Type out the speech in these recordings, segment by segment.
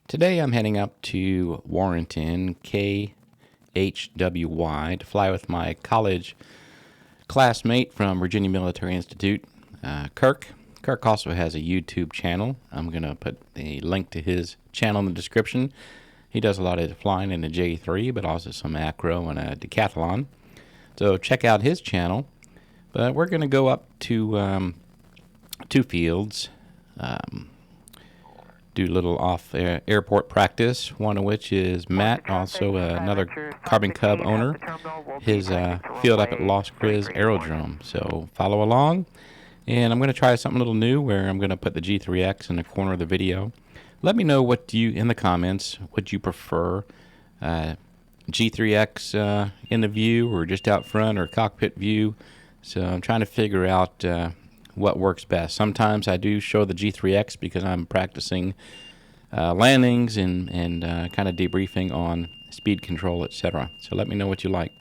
Today I'm heading up to Warrenton, KHWY, to fly with my college classmate from Virginia Military Institute, Kirk. Kirk also has a YouTube channel. I'm going to put a link to his channel in the description. He does a lot of flying in the J3, but also some acro and a decathlon. So check out his channel. But we're going to go up to two fields. Do a little off-airport practice, one of which is Matt, also another Carbon Cub owner, his field up at Griz Aerodrome. So follow along, and I'm going to try something a little new where I'm going to put the G3X in the corner of the video. Let me know what you, in the comments, would you prefer, G3X in the view or just out front or cockpit view. So I'm trying to figure out what works best. Sometimes I do show the G3X because I'm practicing landings and kind of debriefing on speed control, etc. So let me know what you like.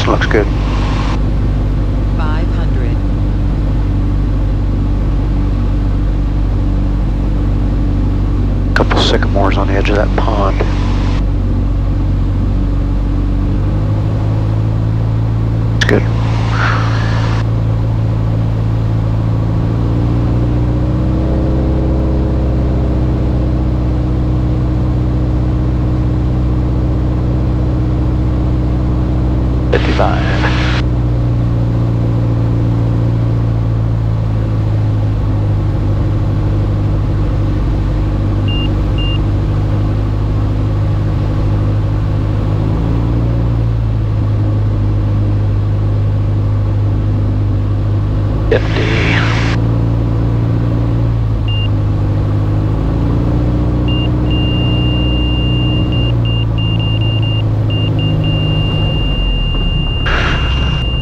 Looks good. 500. Couple sycamores on the edge of that pond. It's good.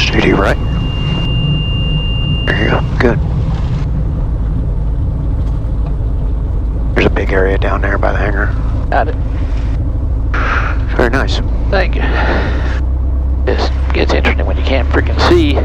Steady right. There you go. Good. There's a big area down there by the hangar. Got it. Very nice. Thank you. This gets interesting when you can't freaking see.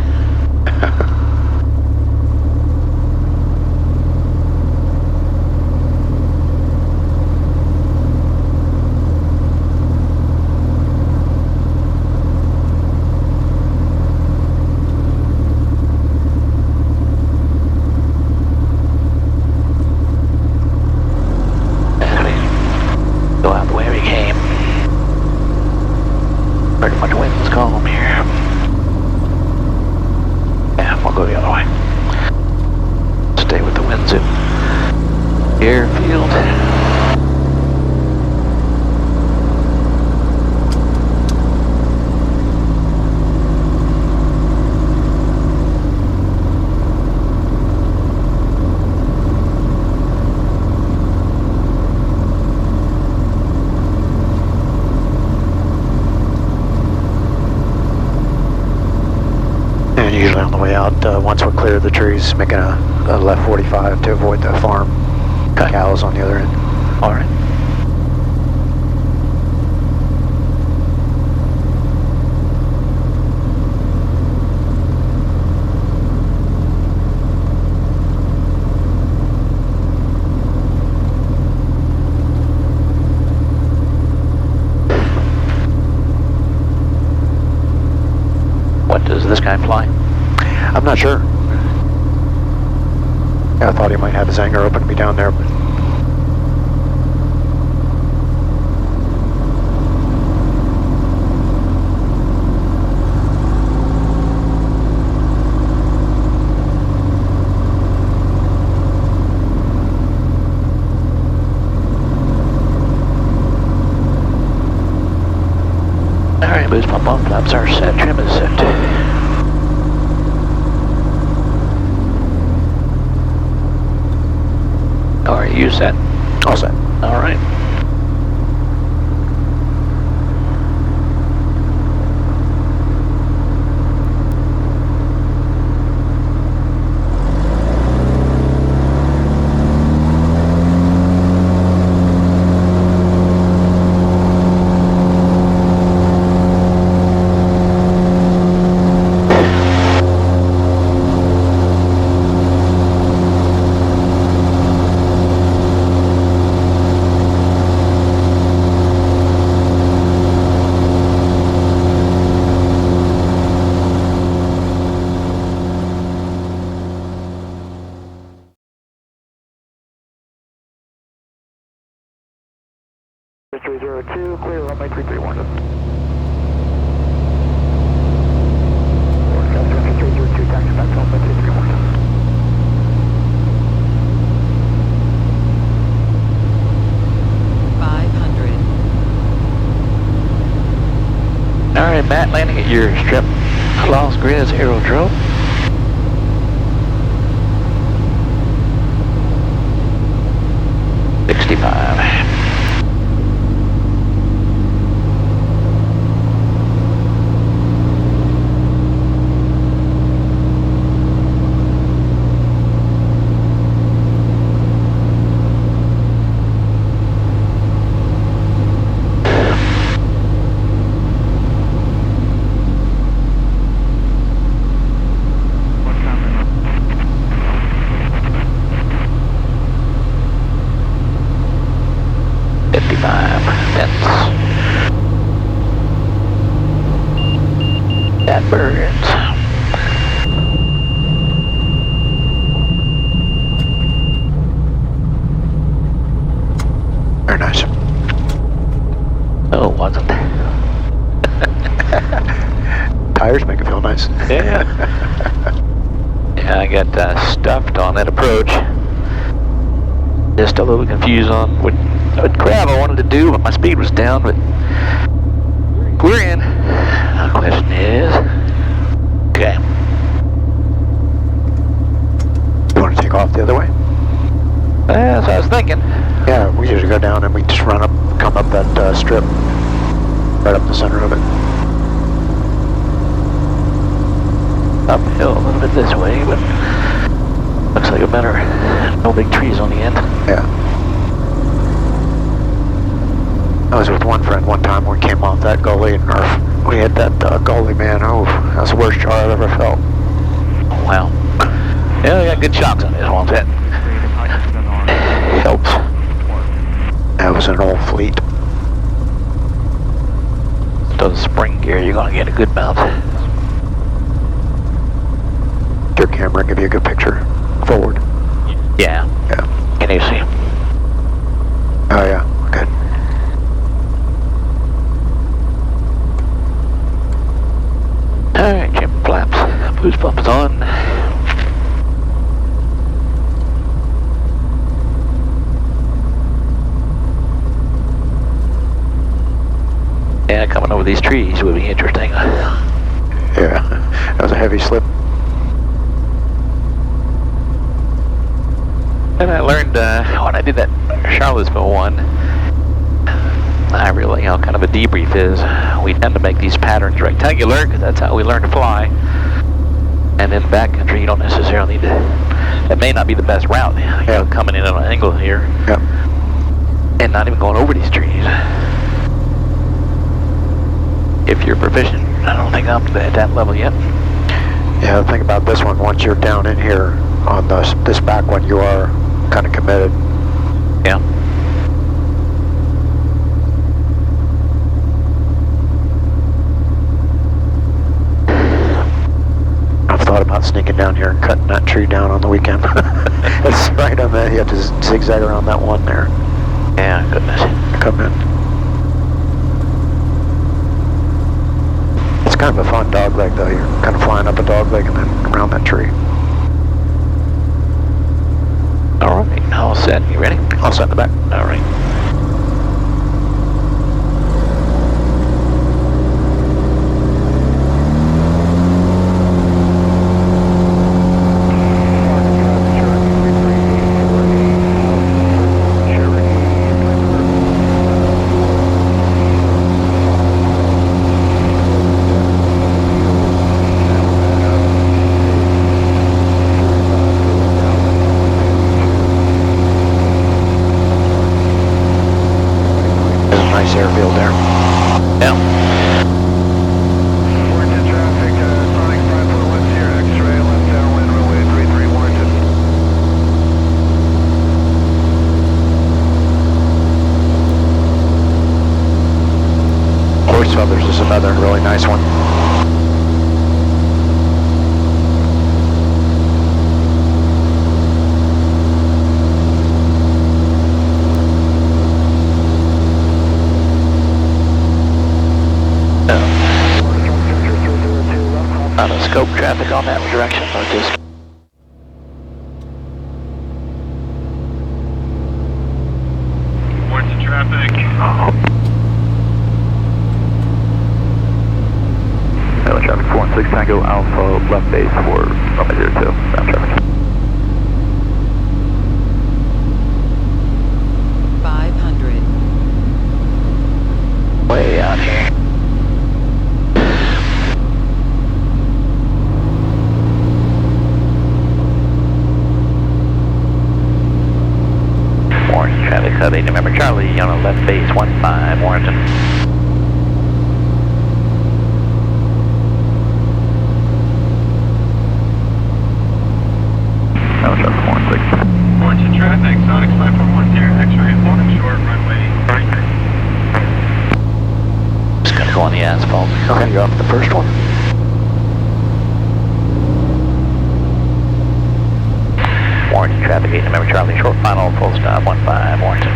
Go out the way we came. Pretty much wind's calm here. Yeah, we'll go the other way. Stay with the winds in airfield. And usually on the way out, once we clear the trees, making a left 45 to avoid the farm. Okay. Cows on the other end. All right. What does this guy fly? I'm not sure. Yeah, I thought he might have his hangar open to be down there, but boost pump on, flaps are set, trim is set. Are you set? All set. All right. Two, clear runway 331. Forecast 302, taxi back to runway 331. All right, Matt, landing at your strip. Los Griz Aerodrome. That burns. Very nice. Oh, it wasn't. Tires make it feel nice. Yeah. Yeah, I got stuffed on that approach. Just a little confused on what crab I wanted to do, but my speed was down, but we're in. The question is, okay. You want to take off the other way? That's what I was thinking. Yeah, we usually go down and we just run up, come up that strip, right up the center of it. Uphill a little bit this way, but looks like a better, no big trees on the end. Yeah. I was with one friend one time when we came off that gully, and we hit that gully, man. Oh, that's the worst jar I've ever felt. Wow. Yeah, we got good shocks on this one, that helps. That was an old fleet. So the spring gear, you're gonna get a good bounce. Your camera give you a good picture. Forward. Yeah. Yeah. Can you see? Oh yeah. Good. Alright, jump flaps. Boost pump is on. Yeah, coming over these trees would be interesting. Yeah. That was a heavy slip. And I learned when I did that Charlottesville one, I really, kind of a debrief is, we tend to make these patterns rectangular because that's how we learn to fly. And in backcountry, you don't necessarily need to, it may not be the best route, coming in at an angle here. Yep. And not even going over these trees. If you're proficient, I don't think I'm at that level yet. Yeah, the thing about this one, once you're down in here on this back one, you are kind of committed. Yeah. I've thought about sneaking down here and cutting that tree down on the weekend. It's right on that. You have to zigzag around that one there. Yeah, goodness. Come in. It's kind of a fun dog leg though. You're kind of flying up a dog leg and then around that tree. All right, all set. You ready? I'll set in the back. All right. Brothers is another really nice one. Not a scope traffic on that direction, so just Wards of traffic. Hello, traffic 416 Tango Alpha, left base for runway 02, ground traffic. 500. way out here. Warren traffic sub 8 November Charlie on a left base 15 Warrington. Hello, traffic 416. Wards of traffic, Sonic 5410, X-ray 4 short runway. Just gonna go on the asphalt. Okay, you're off the first one. Warrington traffic 8 November Charlie short final full stop 15 Warrington.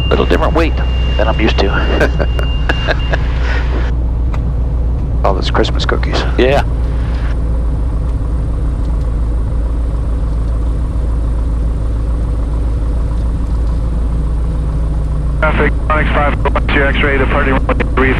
Little different weight than I'm used to. All those Christmas cookies. Yeah. Traffic, Onyx 5, X-ray, departing runway 3.